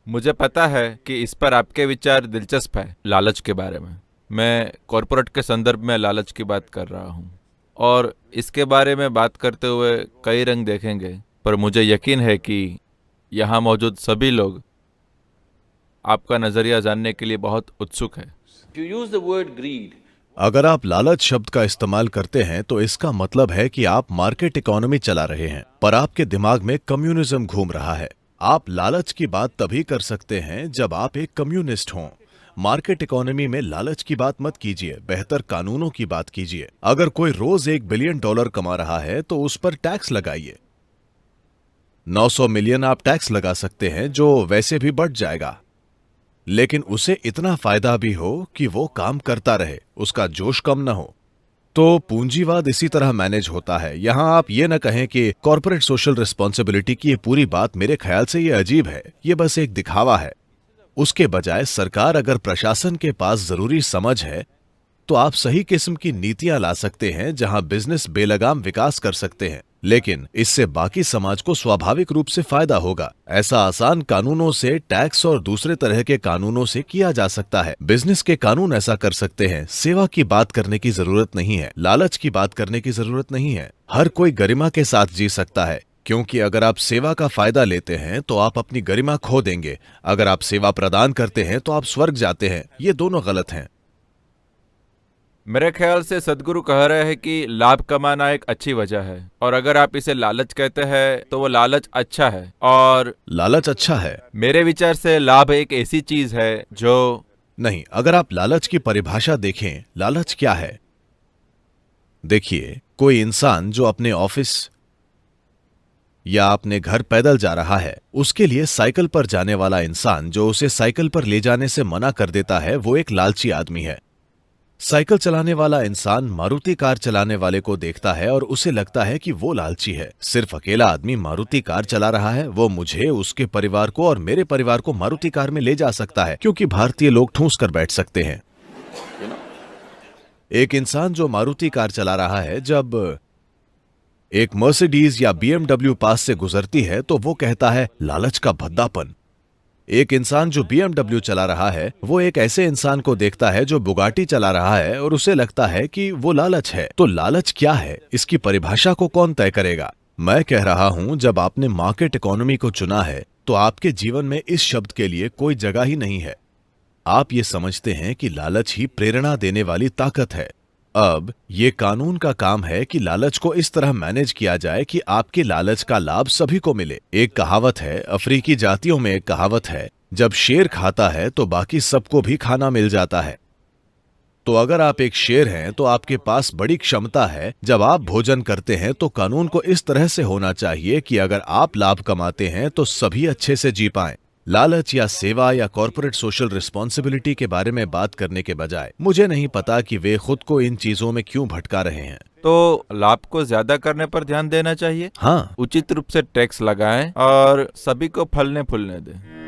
मुझे पता है कि इस पर आपके विचार दिलचस्प है, लालच के बारे में। मैं कॉरपोरेट के संदर्भ में लालच की बात कर रहा हूँ और इसके बारे में बात करते हुए कई रंग देखेंगे, पर मुझे यकीन है कि यहाँ मौजूद सभी लोग आपका नज़रिया जानने के लिए बहुत उत्सुक है। If you use the word greed, अगर आप लालच शब्द का इस्तेमाल करते हैं तो इसका मतलब है कि आप मार्केट इकोनॉमी चला रहे हैं, पर आपके दिमाग में कम्युनिज्म घूम रहा है। आप लालच की बात तभी कर सकते हैं जब आप एक कम्युनिस्ट हों। मार्केट इकोनॉमी में लालच की बात मत कीजिए, बेहतर कानूनों की बात कीजिए। अगर कोई रोज $1 बिलियन कमा रहा है तो उस पर टैक्स लगाइए। 900 मिलियन आप टैक्स लगा सकते हैं जो वैसे भी बढ़ जाएगा, लेकिन उसे इतना फायदा भी हो कि वो काम करता रहे, उसका जोश कम न हो। तो पूंजीवाद इसी तरह मैनेज होता है। यहां आप ये न कहें कि कॉर्पोरेट सोशल रिस्पॉन्सिबिलिटी की ये पूरी बात मेरे ख्याल से ये अजीब है, ये बस एक दिखावा है। उसके बजाय सरकार अगर प्रशासन के पास जरूरी समझ है तो आप सही किस्म की नीतियां ला सकते हैं जहां बिजनेस बेलगाम विकास कर सकते हैं, लेकिन इससे बाकी समाज को स्वाभाविक रूप से फायदा होगा। ऐसा आसान कानूनों से, टैक्स और दूसरे तरह के कानूनों से किया जा सकता है। बिजनेस के कानून ऐसा कर सकते हैं। सेवा की बात करने की जरूरत नहीं है, लालच की बात करने की जरूरत नहीं है। हर कोई गरिमा के साथ जी सकता है, क्योंकि अगर आप सेवा का फायदा लेते हैं तो आप अपनी गरिमा खो देंगे। अगर आप सेवा प्रदान करते हैं तो आप स्वर्ग जाते हैं। ये दोनों गलत हैं। मेरे ख्याल से सदगुरु कह रहे हैं कि लाभ कमाना एक अच्छी वजह है, और अगर आप इसे लालच कहते हैं तो वो लालच अच्छा है। और लालच अच्छा है? मेरे विचार से लाभ एक ऐसी चीज है जो नहीं, अगर आप लालच की परिभाषा देखें, लालच क्या है? देखिए, कोई इंसान जो अपने ऑफिस या अपने घर पैदल जा रहा है, उसके लिए साइकिल पर जाने वाला इंसान जो उसे साइकिल पर ले जाने से मना कर देता है, वो एक लालची आदमी है। साइकिल चलाने वाला इंसान मारुति कार चलाने वाले को देखता है और उसे लगता है कि वो लालची है। सिर्फ अकेला आदमी मारुति कार चला रहा है, वो मुझे, उसके परिवार को और मेरे परिवार को मारुति कार में ले जा सकता है, क्योंकि भारतीय लोग ठूंस कर बैठ सकते हैं। एक इंसान जो मारुति कार चला रहा है, जब एक मर्सिडीज या बीएमडब्ल्यू पास से गुजरती है तो वो कहता है लालच का भद्दापन। एक इंसान जो बीएमडब्ल्यू चला रहा है, वो एक ऐसे इंसान को देखता है जो बुगाटी चला रहा है और उसे लगता है कि वो लालच है। तो लालच क्या है, इसकी परिभाषा को कौन तय करेगा? मैं कह रहा हूं, जब आपने मार्केट इकोनॉमी को चुना है तो आपके जीवन में इस शब्द के लिए कोई जगह ही नहीं है। आप ये समझते हैं कि लालच ही प्रेरणा देने वाली ताकत है। अब ये कानून का काम है कि लालच को इस तरह मैनेज किया जाए कि आपके लालच का लाभ सभी को मिले। एक कहावत है, अफ्रीकी जातियों में एक कहावत है, जब शेर खाता है तो बाकी सबको भी खाना मिल जाता है। तो अगर आप एक शेर हैं तो आपके पास बड़ी क्षमता है। जब आप भोजन करते हैं तो कानून को इस तरह से होना चाहिए कि अगर आप लाभ कमाते हैं तो सभी अच्छे से जी पाएं। लालच या सेवा या कॉर्पोरेट सोशल रिस्पॉन्सिबिलिटी के बारे में बात करने के बजाय मुझे नहीं पता कि वे खुद को इन चीजों में क्यों भटका रहे हैं। तो लाभ को ज्यादा करने पर ध्यान देना चाहिए। हाँ, उचित रूप से टैक्स लगाएं और सभी को फलने फूलने दें।